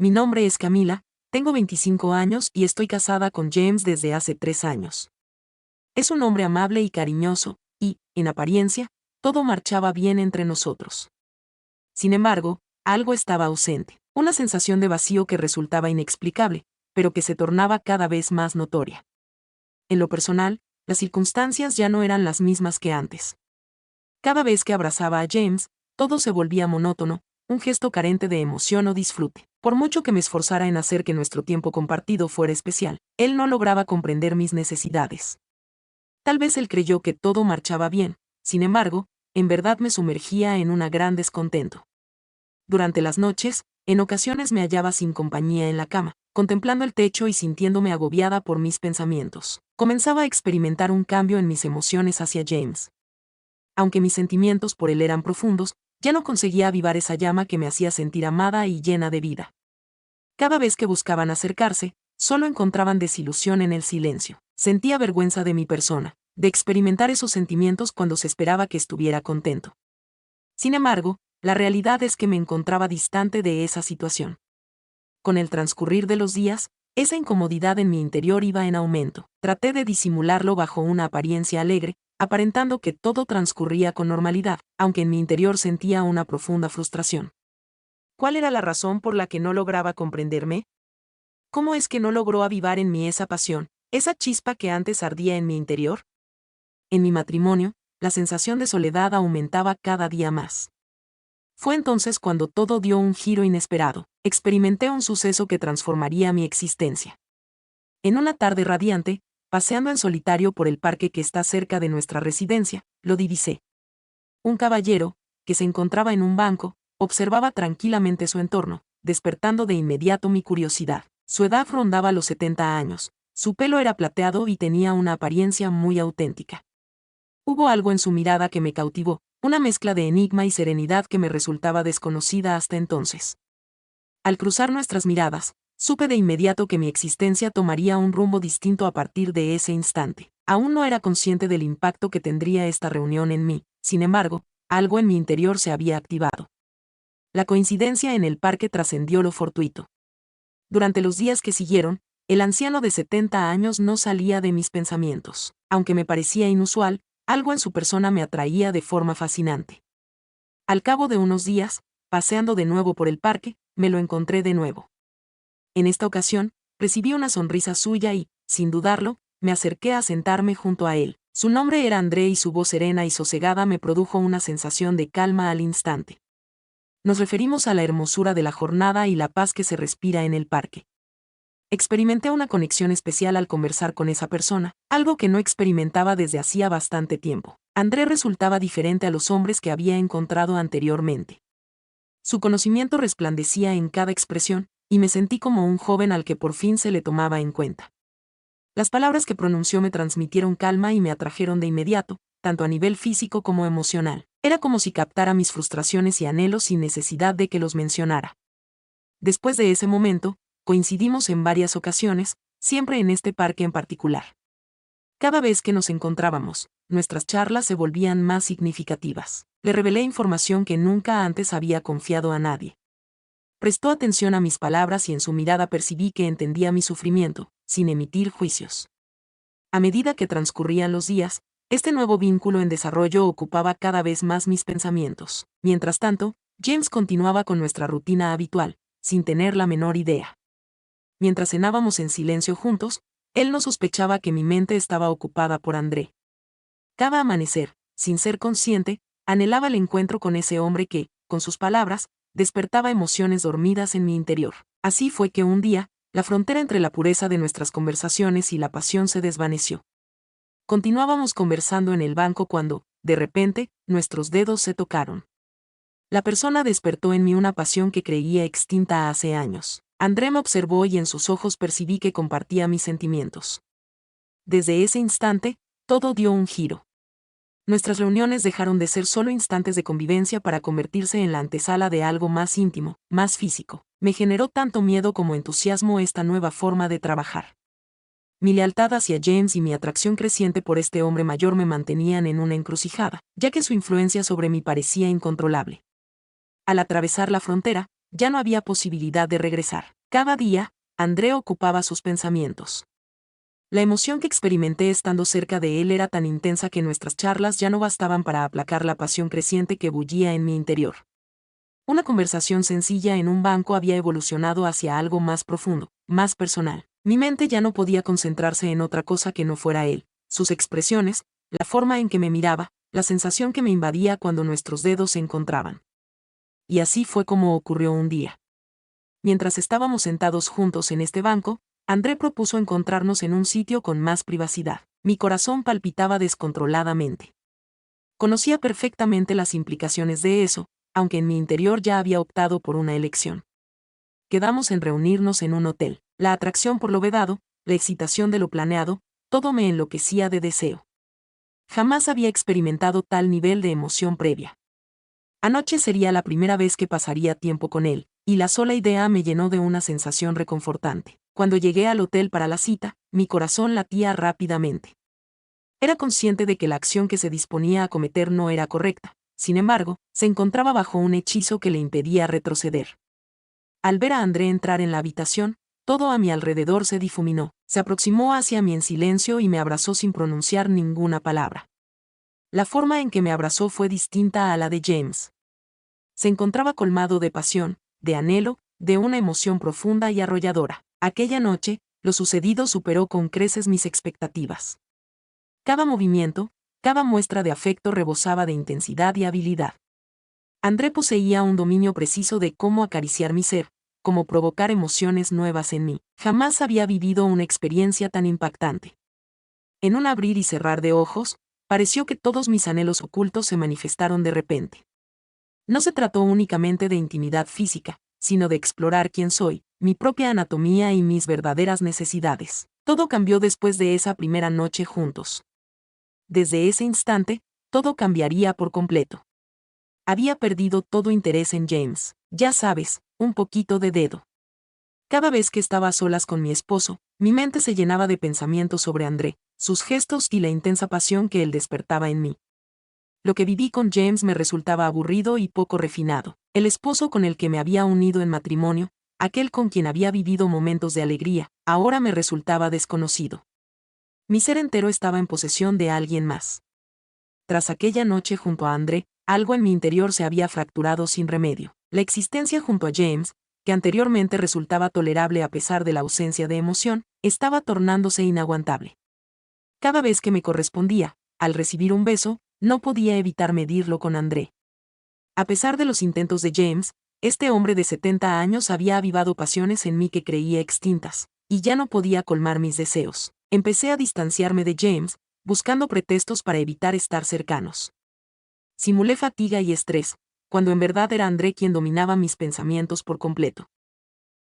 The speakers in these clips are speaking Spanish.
Mi nombre es Camila, tengo 25 años y estoy casada con James desde hace 3 años. Es un hombre amable y cariñoso, y, en apariencia, todo marchaba bien entre nosotros. Sin embargo, algo estaba ausente, una sensación de vacío que resultaba inexplicable, pero que se tornaba cada vez más notoria. En lo personal, las circunstancias ya no eran las mismas que antes. Cada vez que abrazaba a James, todo se volvía monótono, un gesto carente de emoción o disfrute. Por mucho que me esforzara en hacer que nuestro tiempo compartido fuera especial, él no lograba comprender mis necesidades. Tal vez él creyó que todo marchaba bien, sin embargo, en verdad me sumergía en un gran descontento. Durante las noches, en ocasiones me hallaba sin compañía en la cama, contemplando el techo y sintiéndome agobiada por mis pensamientos. Comenzaba a experimentar un cambio en mis emociones hacia James. Aunque mis sentimientos por él eran profundos, ya no conseguía avivar esa llama que me hacía sentir amada y llena de vida. Cada vez que buscaban acercarse, solo encontraban desilusión en el silencio. Sentía vergüenza de mi persona, de experimentar esos sentimientos cuando se esperaba que estuviera contento. Sin embargo, la realidad es que me encontraba distante de esa situación. Con el transcurrir de los días, esa incomodidad en mi interior iba en aumento. Traté de disimularlo bajo una apariencia alegre, aparentando que todo transcurría con normalidad, aunque en mi interior sentía una profunda frustración. ¿Cuál era la razón por la que no lograba comprenderme? ¿Cómo es que no logró avivar en mí esa pasión, esa chispa que antes ardía en mi interior? En mi matrimonio, la sensación de soledad aumentaba cada día más. Fue entonces cuando todo dio un giro inesperado. Experimenté un suceso que transformaría mi existencia. En una tarde radiante, paseando en solitario por el parque que está cerca de nuestra residencia, lo divisé. Un caballero, que se encontraba en un banco, observaba tranquilamente su entorno, despertando de inmediato mi curiosidad. Su edad rondaba los 70 años, su pelo era plateado y tenía una apariencia muy auténtica. Hubo algo en su mirada que me cautivó, una mezcla de enigma y serenidad que me resultaba desconocida hasta entonces. Al cruzar nuestras miradas, supe de inmediato que mi existencia tomaría un rumbo distinto a partir de ese instante. Aún no era consciente del impacto que tendría esta reunión en mí, sin embargo, algo en mi interior se había activado. La coincidencia en el parque trascendió lo fortuito. Durante los días que siguieron, el anciano de 70 años no salía de mis pensamientos. Aunque me parecía inusual, algo en su persona me atraía de forma fascinante. Al cabo de unos días, paseando de nuevo por el parque, me lo encontré de nuevo. En esta ocasión, recibí una sonrisa suya y, sin dudarlo, me acerqué a sentarme junto a él. Su nombre era André y su voz serena y sosegada me produjo una sensación de calma al instante. Nos referimos a la hermosura de la jornada y la paz que se respira en el parque. Experimenté una conexión especial al conversar con esa persona, algo que no experimentaba desde hacía bastante tiempo. André resultaba diferente a los hombres que había encontrado anteriormente. Su conocimiento resplandecía en cada expresión, y me sentí como un joven al que por fin se le tomaba en cuenta. Las palabras que pronunció me transmitieron calma y me atrajeron de inmediato, tanto a nivel físico como emocional. Era como si captara mis frustraciones y anhelos sin necesidad de que los mencionara. Después de ese momento, coincidimos en varias ocasiones, siempre en este parque en particular. Cada vez que nos encontrábamos, nuestras charlas se volvían más significativas. Le revelé información que nunca antes había confiado a nadie. Prestó atención a mis palabras y en su mirada percibí que entendía mi sufrimiento, sin emitir juicios. A medida que transcurrían los días, este nuevo vínculo en desarrollo ocupaba cada vez más mis pensamientos. Mientras tanto, James continuaba con nuestra rutina habitual, sin tener la menor idea. Mientras cenábamos en silencio juntos, él no sospechaba que mi mente estaba ocupada por André. Cada amanecer, sin ser consciente, anhelaba el encuentro con ese hombre que, con sus palabras, despertaba emociones dormidas en mi interior. Así fue que un día, la frontera entre la pureza de nuestras conversaciones y la pasión se desvaneció. Continuábamos conversando en el banco cuando, de repente, nuestros dedos se tocaron. La persona despertó en mí una pasión que creía extinta hace años. André me observó y en sus ojos percibí que compartía mis sentimientos. Desde ese instante, todo dio un giro. Nuestras reuniones dejaron de ser solo instantes de convivencia para convertirse en la antesala de algo más íntimo, más físico. Me generó tanto miedo como entusiasmo esta nueva forma de trabajar. Mi lealtad hacia James y mi atracción creciente por este hombre mayor me mantenían en una encrucijada, ya que su influencia sobre mí parecía incontrolable. Al atravesar la frontera, Ya no había posibilidad de regresar. Cada día, André ocupaba sus pensamientos. La emoción que experimenté estando cerca de él era tan intensa que nuestras charlas ya no bastaban para aplacar la pasión creciente que bullía en mi interior. Una conversación sencilla en un banco había evolucionado hacia algo más profundo, más personal. Mi mente ya no podía concentrarse en otra cosa que no fuera él, sus expresiones, la forma en que me miraba, la sensación que me invadía cuando nuestros dedos se encontraban. Y así fue como ocurrió un día. Mientras estábamos sentados juntos en este banco, André propuso encontrarnos en un sitio con más privacidad. Mi corazón palpitaba descontroladamente. Conocía perfectamente las implicaciones de eso, aunque en mi interior ya había optado por una elección. Quedamos en reunirnos en un hotel. La atracción por lo vedado, la excitación de lo planeado, todo me enloquecía de deseo. Jamás había experimentado tal nivel de emoción previa. Anoche sería la primera vez que pasaría tiempo con él, y la sola idea me llenó de una sensación reconfortante. Cuando llegué al hotel para la cita, mi corazón latía rápidamente. Era consciente de que la acción que se disponía a cometer no era correcta, sin embargo, se encontraba bajo un hechizo que le impedía retroceder. Al ver a André entrar en la habitación, todo a mi alrededor se difuminó, se aproximó hacia mí en silencio y me abrazó sin pronunciar ninguna palabra. La forma en que me abrazó fue distinta a la de James. Se encontraba colmado de pasión, de anhelo, de una emoción profunda y arrolladora. Aquella noche, lo sucedido superó con creces mis expectativas. Cada movimiento, cada muestra de afecto rebosaba de intensidad y habilidad. André poseía un dominio preciso de cómo acariciar mi ser, cómo provocar emociones nuevas en mí. Jamás había vivido una experiencia tan impactante. En un abrir y cerrar de ojos, pareció que todos mis anhelos ocultos se manifestaron de repente. No se trató únicamente de intimidad física, sino de explorar quién soy, mi propia anatomía y mis verdaderas necesidades. Todo cambió después de esa primera noche juntos. Desde ese instante, todo cambiaría por completo. Había perdido todo interés en James, ya sabes, un poquito de dedo. Cada vez que estaba a solas con mi esposo, mi mente se llenaba de pensamientos sobre André, sus gestos y la intensa pasión que él despertaba en mí. Lo que viví con James me resultaba aburrido y poco refinado. El esposo con el que me había unido en matrimonio, aquel con quien había vivido momentos de alegría, ahora me resultaba desconocido. Mi ser entero estaba en posesión de alguien más. Tras aquella noche junto a André, algo en mi interior se había fracturado sin remedio. La existencia junto a James, que anteriormente resultaba tolerable a pesar de la ausencia de emoción, estaba tornándose inaguantable. Cada vez que me correspondía, al recibir un beso, no podía evitar medirlo con André. A pesar de los intentos de James, este hombre de 70 años había avivado pasiones en mí que creía extintas, y ya no podía colmar mis deseos. Empecé a distanciarme de James, buscando pretextos para evitar estar cercanos. Simulé fatiga y estrés, cuando en verdad era André quien dominaba mis pensamientos por completo.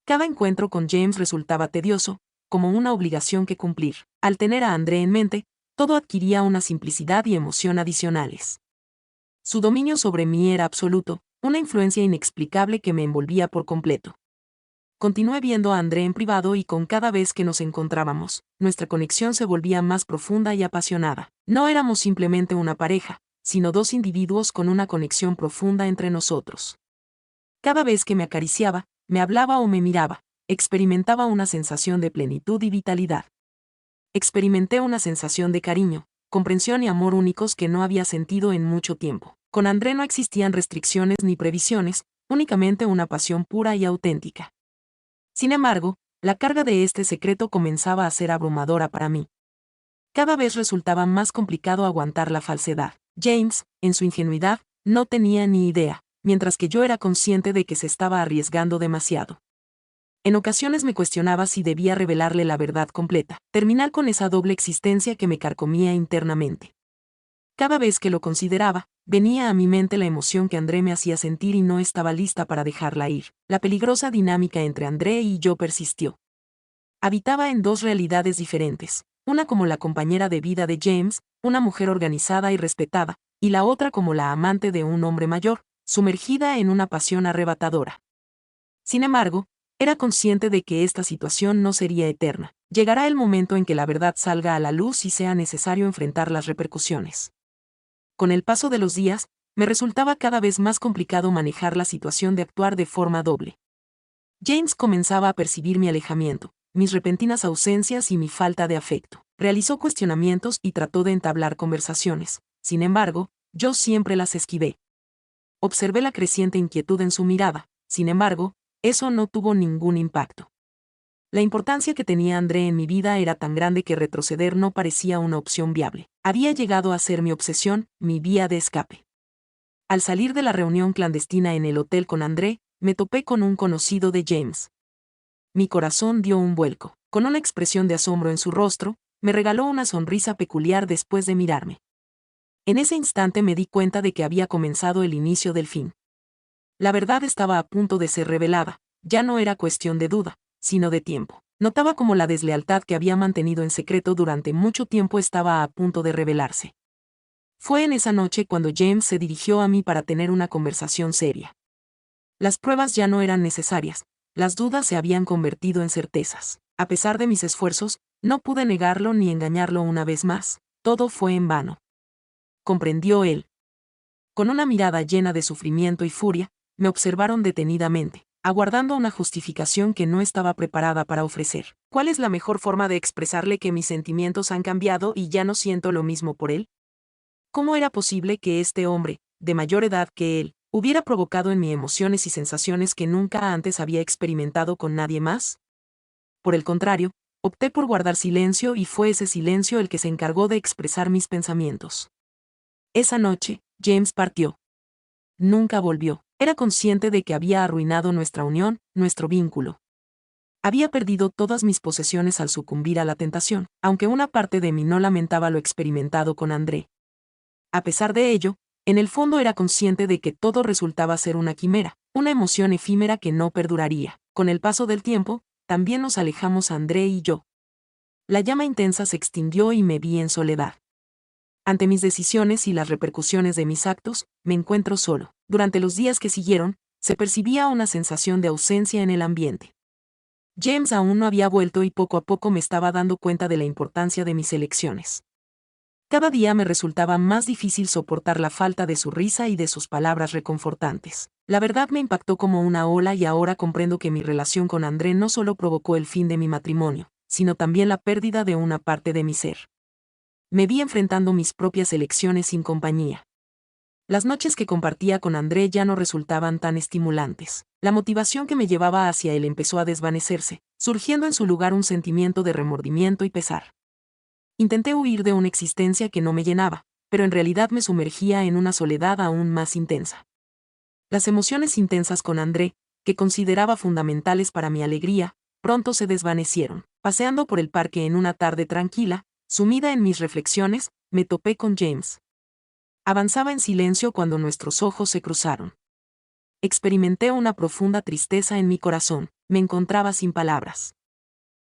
Cada encuentro con James resultaba tedioso, como una obligación que cumplir. Al tener a André en mente, todo adquiría una simplicidad y emoción adicionales. Su dominio sobre mí era absoluto, una influencia inexplicable que me envolvía por completo. Continué viendo a André en privado y con cada vez que nos encontrábamos, nuestra conexión se volvía más profunda y apasionada. No éramos simplemente una pareja, sino dos individuos con una conexión profunda entre nosotros. Cada vez que me acariciaba, me hablaba o me miraba, experimentaba una sensación de plenitud y vitalidad. Experimenté una sensación de cariño, comprensión y amor únicos que no había sentido en mucho tiempo. Con André no existían restricciones ni previsiones, únicamente una pasión pura y auténtica. Sin embargo, la carga de este secreto comenzaba a ser abrumadora para mí. Cada vez resultaba más complicado aguantar la falsedad. James, en su ingenuidad, no tenía ni idea, mientras que yo era consciente de que se estaba arriesgando demasiado. En ocasiones me cuestionaba si debía revelarle la verdad completa, terminar con esa doble existencia que me carcomía internamente. Cada vez que lo consideraba, venía a mi mente la emoción que André me hacía sentir y no estaba lista para dejarla ir. La peligrosa dinámica entre André y yo persistió. Habitaba en dos realidades diferentes, una como la compañera de vida de James, una mujer organizada y respetada, y la otra como la amante de un hombre mayor, sumergida en una pasión arrebatadora. Sin embargo, era consciente de que esta situación no sería eterna. Llegará el momento en que la verdad salga a la luz y sea necesario enfrentar las repercusiones. Con el paso de los días, me resultaba cada vez más complicado manejar la situación de actuar de forma doble. James comenzaba a percibir mi alejamiento, mis repentinas ausencias y mi falta de afecto. Realizó cuestionamientos y trató de entablar conversaciones. Sin embargo, yo siempre las esquivé. Observé la creciente inquietud en su mirada. Sin embargo, eso no tuvo ningún impacto. La importancia que tenía André en mi vida era tan grande que retroceder no parecía una opción viable. Había llegado a ser mi obsesión, mi vía de escape. Al salir de la reunión clandestina en el hotel con André, me topé con un conocido de James. Mi corazón dio un vuelco. Con una expresión de asombro en su rostro, me regaló una sonrisa peculiar después de mirarme. En ese instante me di cuenta de que había comenzado el inicio del fin. La verdad estaba a punto de ser revelada, ya no era cuestión de duda, sino de tiempo. Notaba cómo la deslealtad que había mantenido en secreto durante mucho tiempo estaba a punto de revelarse. Fue en esa noche cuando James se dirigió a mí para tener una conversación seria. Las pruebas ya no eran necesarias, las dudas se habían convertido en certezas. A pesar de mis esfuerzos, no pude negarlo ni engañarlo una vez más, todo fue en vano. Comprendió él. Con una mirada llena de sufrimiento y furia, me observaron detenidamente, aguardando una justificación que no estaba preparada para ofrecer. ¿Cuál es la mejor forma de expresarle que mis sentimientos han cambiado y ya no siento lo mismo por él? ¿Cómo era posible que este hombre, de mayor edad que él, hubiera provocado en mí emociones y sensaciones que nunca antes había experimentado con nadie más? Por el contrario, opté por guardar silencio y fue ese silencio el que se encargó de expresar mis pensamientos. Esa noche, James partió. Nunca volvió. Era consciente de que había arruinado nuestra unión, nuestro vínculo. Había perdido todas mis posesiones al sucumbir a la tentación, aunque una parte de mí no lamentaba lo experimentado con André. A pesar de ello, en el fondo era consciente de que todo resultaba ser una quimera, una emoción efímera que no perduraría. Con el paso del tiempo, también nos alejamos André y yo. La llama intensa se extinguió y me vi en soledad. Ante mis decisiones y las repercusiones de mis actos, me encuentro solo. Durante los días que siguieron, se percibía una sensación de ausencia en el ambiente. James aún no había vuelto y poco a poco me estaba dando cuenta de la importancia de mis elecciones. Cada día me resultaba más difícil soportar la falta de su risa y de sus palabras reconfortantes. La verdad me impactó como una ola y ahora comprendo que mi relación con André no solo provocó el fin de mi matrimonio, sino también la pérdida de una parte de mi ser. Me vi enfrentando mis propias elecciones sin compañía. Las noches que compartía con André ya no resultaban tan estimulantes. La motivación que me llevaba hacia él empezó a desvanecerse, surgiendo en su lugar un sentimiento de remordimiento y pesar. Intenté huir de una existencia que no me llenaba, pero en realidad me sumergía en una soledad aún más intensa. Las emociones intensas con André, que consideraba fundamentales para mi alegría, pronto se desvanecieron. Paseando por el parque en una tarde tranquila, sumida en mis reflexiones, me topé con James. Avanzaba en silencio cuando nuestros ojos se cruzaron. Experimenté una profunda tristeza en mi corazón, me encontraba sin palabras.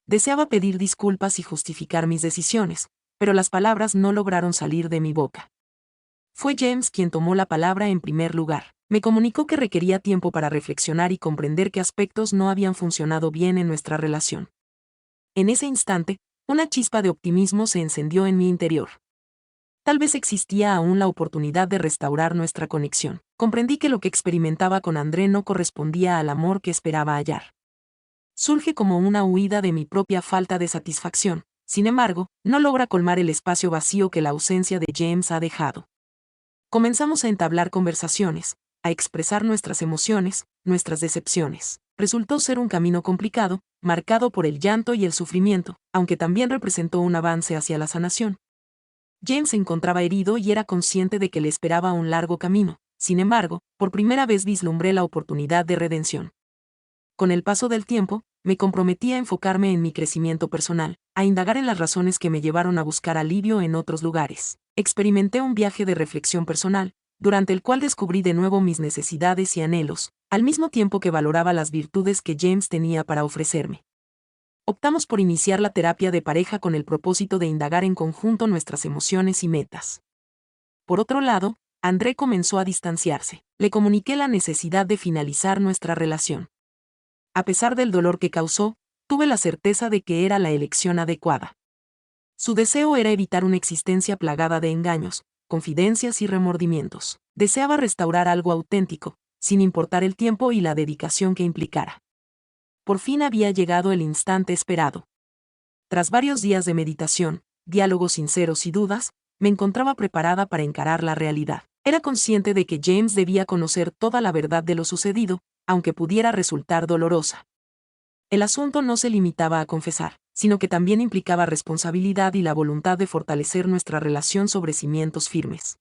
Deseaba pedir disculpas y justificar mis decisiones, pero las palabras no lograron salir de mi boca. Fue James quien tomó la palabra en primer lugar. Me comunicó que requería tiempo para reflexionar y comprender qué aspectos no habían funcionado bien en nuestra relación. En ese instante, una chispa de optimismo se encendió en mi interior. Tal vez existía aún la oportunidad de restaurar nuestra conexión. Comprendí que lo que experimentaba con André no correspondía al amor que esperaba hallar. Surge como una huida de mi propia falta de satisfacción. Sin embargo, no logra colmar el espacio vacío que la ausencia de James ha dejado. Comenzamos a entablar conversaciones, a expresar nuestras emociones, nuestras decepciones. Resultó ser un camino complicado, marcado por el llanto y el sufrimiento, aunque también representó un avance hacia la sanación. James se encontraba herido y era consciente de que le esperaba un largo camino. Sin embargo, por primera vez vislumbré la oportunidad de redención. Con el paso del tiempo, me comprometí a enfocarme en mi crecimiento personal, a indagar en las razones que me llevaron a buscar alivio en otros lugares. Experimenté un viaje de reflexión personal, durante el cual descubrí de nuevo mis necesidades y anhelos, al mismo tiempo que valoraba las virtudes que James tenía para ofrecerme. Optamos por iniciar la terapia de pareja con el propósito de indagar en conjunto nuestras emociones y metas. Por otro lado, André comenzó a distanciarse. Le comuniqué la necesidad de finalizar nuestra relación. A pesar del dolor que causó, tuve la certeza de que era la elección adecuada. Su deseo era evitar una existencia plagada de engaños, confidencias y remordimientos. Deseaba restaurar algo auténtico, sin importar el tiempo y la dedicación que implicara. Por fin había llegado el instante esperado. Tras varios días de meditación, diálogos sinceros y dudas, me encontraba preparada para encarar la realidad. Era consciente de que James debía conocer toda la verdad de lo sucedido, aunque pudiera resultar dolorosa. El asunto no se limitaba a confesar, sino que también implicaba responsabilidad y la voluntad de fortalecer nuestra relación sobre cimientos firmes.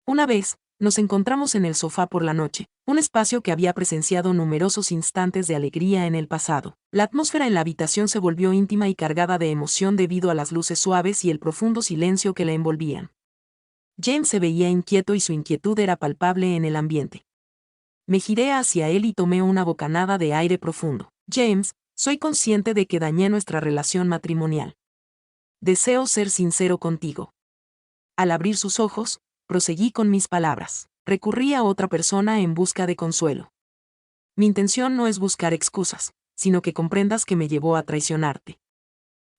Una vez, nos encontramos en el sofá por la noche, un espacio que había presenciado numerosos instantes de alegría en el pasado. La atmósfera en la habitación se volvió íntima y cargada de emoción debido a las luces suaves y el profundo silencio que la envolvían. James se veía inquieto y su inquietud era palpable en el ambiente. Me giré hacia él y tomé una bocanada de aire profundo. James, soy consciente de que dañé nuestra relación matrimonial. Deseo ser sincero contigo. Al abrir sus ojos, proseguí con mis palabras. Recurrí a otra persona en busca de consuelo. Mi intención no es buscar excusas, sino que comprendas que me llevó a traicionarte.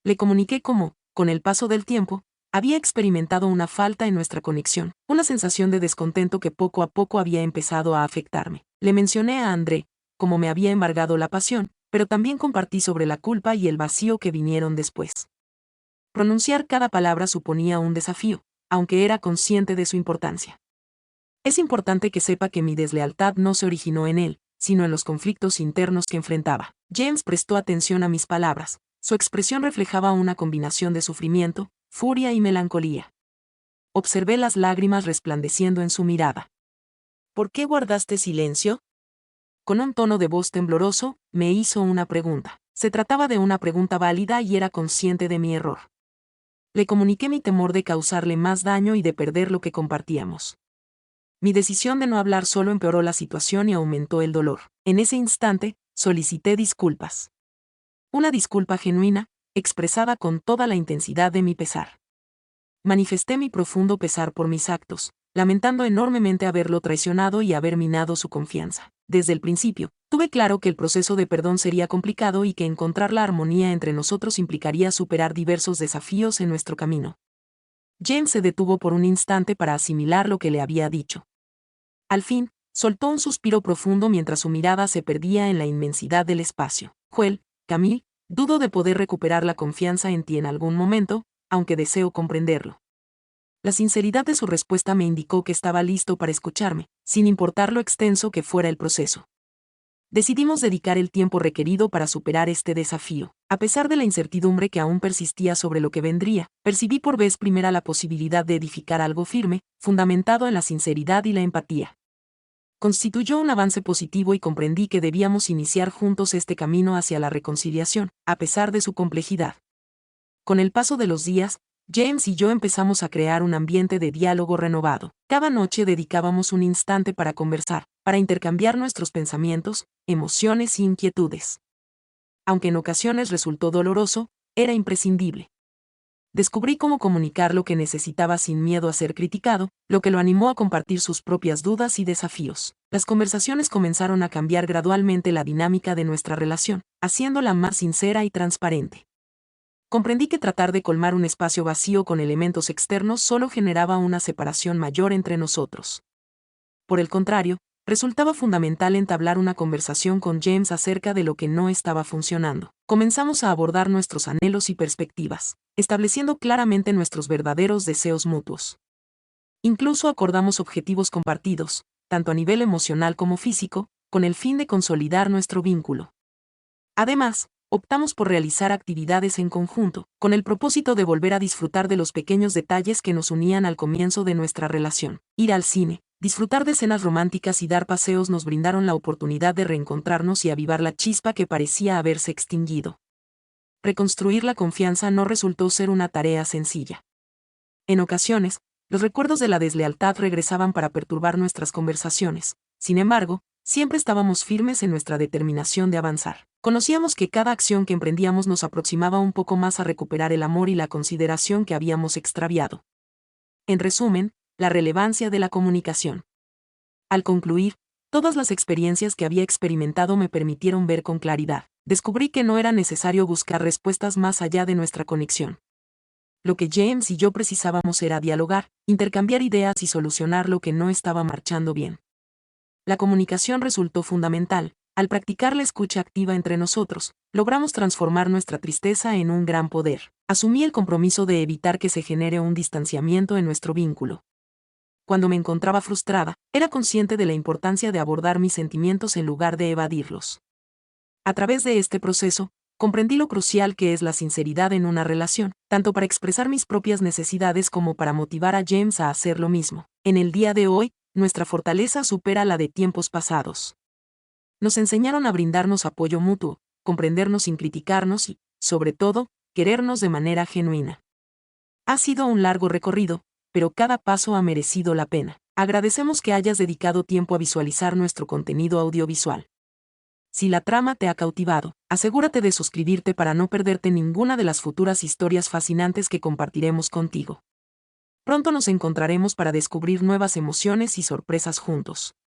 Le comuniqué cómo, con el paso del tiempo, había experimentado una falta en nuestra conexión, una sensación de descontento que poco a poco había empezado a afectarme. Le mencioné a André, cómo me había embargado la pasión, pero también compartí sobre la culpa y el vacío que vinieron después. Pronunciar cada palabra suponía un desafío, aunque era consciente de su importancia. Es importante que sepa que mi deslealtad no se originó en él, sino en los conflictos internos que enfrentaba. James prestó atención a mis palabras. Su expresión reflejaba una combinación de sufrimiento, furia y melancolía. Observé las lágrimas resplandeciendo en su mirada. ¿Por qué guardaste silencio? Con un tono de voz tembloroso, me hizo una pregunta. Se trataba de una pregunta válida y era consciente de mi error. Le comuniqué mi temor de causarle más daño y de perder lo que compartíamos. Mi decisión de no hablar solo empeoró la situación y aumentó el dolor. En ese instante, solicité disculpas. Una disculpa genuina, expresada con toda la intensidad de mi pesar. Manifesté mi profundo pesar por mis actos, lamentando enormemente haberlo traicionado y haber minado su confianza. Desde el principio, tuve claro que el proceso de perdón sería complicado y que encontrar la armonía entre nosotros implicaría superar diversos desafíos en nuestro camino. James se detuvo por un instante para asimilar lo que le había dicho. Al fin, soltó un suspiro profundo mientras su mirada se perdía en la inmensidad del espacio. Joel, Camille, dudo de poder recuperar la confianza en ti en algún momento, aunque deseo comprenderlo. La sinceridad de su respuesta me indicó que estaba listo para escucharme, sin importar lo extenso que fuera el proceso. Decidimos dedicar el tiempo requerido para superar este desafío. A pesar de la incertidumbre que aún persistía sobre lo que vendría, percibí por vez primera la posibilidad de edificar algo firme, fundamentado en la sinceridad y la empatía. Constituyó un avance positivo y comprendí que debíamos iniciar juntos este camino hacia la reconciliación, a pesar de su complejidad. Con el paso de los días, James y yo empezamos a crear un ambiente de diálogo renovado. Cada noche dedicábamos un instante para conversar, para intercambiar nuestros pensamientos, emociones y inquietudes. Aunque en ocasiones resultó doloroso, era imprescindible. Descubrí cómo comunicar lo que necesitaba sin miedo a ser criticado, lo que lo animó a compartir sus propias dudas y desafíos. Las conversaciones comenzaron a cambiar gradualmente la dinámica de nuestra relación, haciéndola más sincera y transparente. Comprendí que tratar de colmar un espacio vacío con elementos externos solo generaba una separación mayor entre nosotros. Por el contrario, resultaba fundamental entablar una conversación con James acerca de lo que no estaba funcionando. Comenzamos a abordar nuestros anhelos y perspectivas, estableciendo claramente nuestros verdaderos deseos mutuos. Incluso acordamos objetivos compartidos, tanto a nivel emocional como físico, con el fin de consolidar nuestro vínculo. Además, optamos por realizar actividades en conjunto, con el propósito de volver a disfrutar de los pequeños detalles que nos unían al comienzo de nuestra relación. Ir al cine, disfrutar de cenas románticas y dar paseos nos brindaron la oportunidad de reencontrarnos y avivar la chispa que parecía haberse extinguido. Reconstruir la confianza no resultó ser una tarea sencilla. En ocasiones, los recuerdos de la deslealtad regresaban para perturbar nuestras conversaciones. Sin embargo, siempre estábamos firmes en nuestra determinación de avanzar. Conocíamos que cada acción que emprendíamos nos aproximaba un poco más a recuperar el amor y la consideración que habíamos extraviado. En resumen, la relevancia de la comunicación. Al concluir, todas las experiencias que había experimentado me permitieron ver con claridad. Descubrí que no era necesario buscar respuestas más allá de nuestra conexión. Lo que James y yo precisábamos era dialogar, intercambiar ideas y solucionar lo que no estaba marchando bien. La comunicación resultó fundamental. Al practicar la escucha activa entre nosotros, logramos transformar nuestra tristeza en un gran poder. Asumí el compromiso de evitar que se genere un distanciamiento en nuestro vínculo. Cuando me encontraba frustrada, era consciente de la importancia de abordar mis sentimientos en lugar de evadirlos. A través de este proceso, comprendí lo crucial que es la sinceridad en una relación, tanto para expresar mis propias necesidades como para motivar a James a hacer lo mismo. En el día de hoy, nuestra fortaleza supera la de tiempos pasados. Nos enseñaron a brindarnos apoyo mutuo, comprendernos sin criticarnos y, sobre todo, querernos de manera genuina. Ha sido un largo recorrido, pero cada paso ha merecido la pena. Agradecemos que hayas dedicado tiempo a visualizar nuestro contenido audiovisual. Si la trama te ha cautivado, asegúrate de suscribirte para no perderte ninguna de las futuras historias fascinantes que compartiremos contigo. Pronto nos encontraremos para descubrir nuevas emociones y sorpresas juntos.